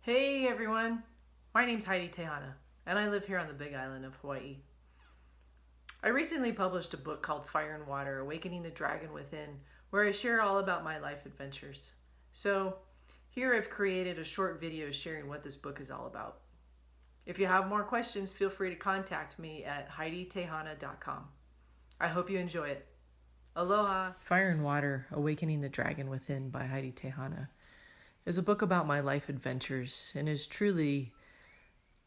Hey everyone, my name's Tehana, and I live here on the Big Island of Hawaii. I recently published a book called Fire and Water, Awakening the Dragon Within, where I share all about my life adventures. So here I've created a short video sharing what this book is all about. If you have more questions, feel free to contact me at HydeeTehana.com. I hope you enjoy it. Aloha! Fire and Water, Awakening the Dragon Within by Hydee Tehana is a book about my life adventures and is truly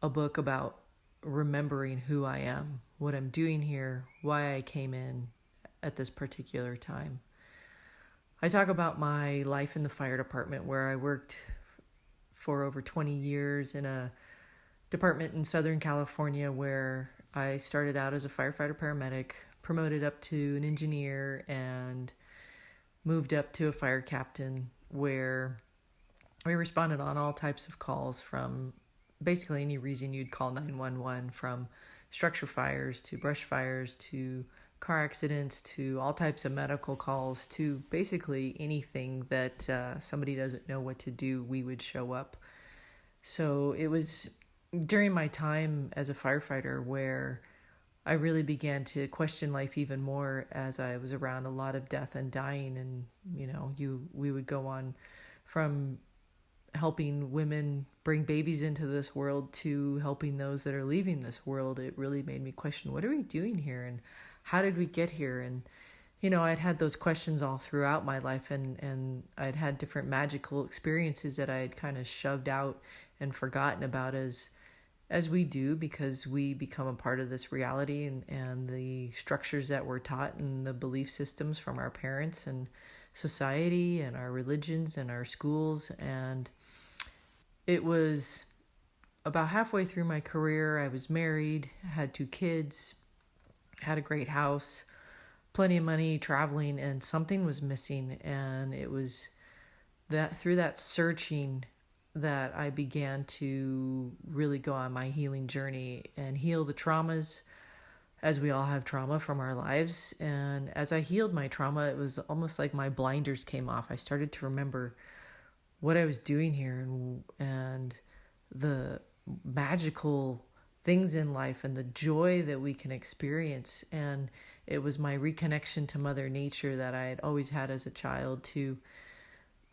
a book about remembering who I am, what I'm doing here, why I came in at this particular time. I talk about my life in the fire department, where I worked for over 20 years in a department in Southern California, where I started out as a firefighter paramedic, promoted up to an engineer, and moved up to a fire captain, where we responded on all types of calls, from basically any reason you'd call 911, from structure fires to brush fires to car accidents to all types of medical calls to basically anything that somebody doesn't know what to do, we would show up. So it was during my time as a firefighter where I really began to question life even more, as I was around a lot of death and dying. And, we would go on from helping women bring babies into this world to helping those that are leaving this world. It really made me question, what are we doing here, and how did we get here? And I'd had those questions all throughout my life, and I'd had different magical experiences that I had kind of shoved out and forgotten about, as we do, because we become a part of this reality and the structures that we're taught and the belief systems from our parents and society and our religions and our schools. And it was about halfway through my career. I was married, had 2 kids, had a great house, plenty of money, traveling, and something was missing. And it was that through that searching that I began to really go on my healing journey and heal the traumas, as we all have trauma from our lives. And as I healed my trauma, it was almost like my blinders came off. I started to remember what I was doing here, and the magical things in life and the joy that we can experience. And it was my reconnection to Mother Nature that I had always had as a child.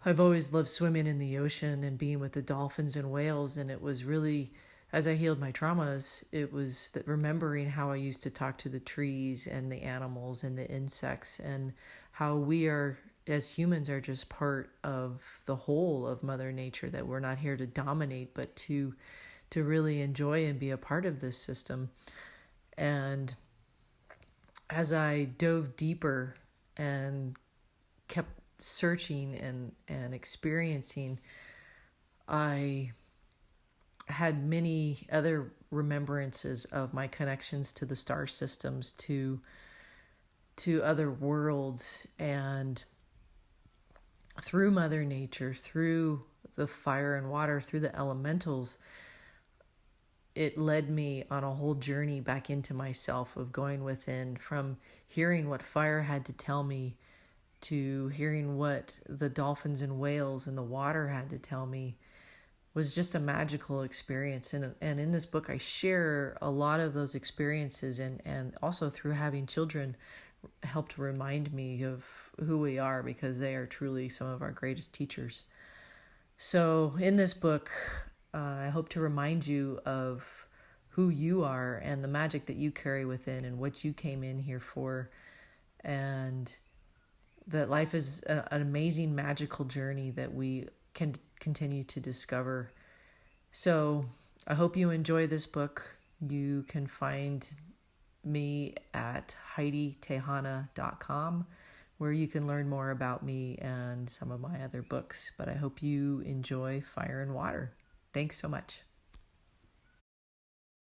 I've always loved swimming in the ocean and being with the dolphins and whales. And it was really, as I healed my traumas, it was remembering how I used to talk to the trees and the animals and the insects, and how we are, as humans, are just part of the whole of Mother Nature, that we're not here to dominate, but to really enjoy and be a part of this system. And as I dove deeper and kept searching and experiencing, I had many other remembrances of my connections to the star systems, to other worlds, and through Mother Nature, through the fire and water, through the elementals, it led me on a whole journey back into myself, of going within, from hearing what fire had to tell me to hearing what the dolphins and whales and the water had to tell me. Was just a magical experience. And in this book, I share a lot of those experiences, and also through having children helped remind me of who we are, because they are truly some of our greatest teachers. So in this book, I hope to remind you of who you are and the magic that you carry within and what you came in here for, and that life is an amazing, magical journey that we can continue to discover. So I hope you enjoy this book. You can find me at HydeeTehana.com, where you can learn more about me and some of my other books. But I hope you enjoy Fire and Water. Thanks so much.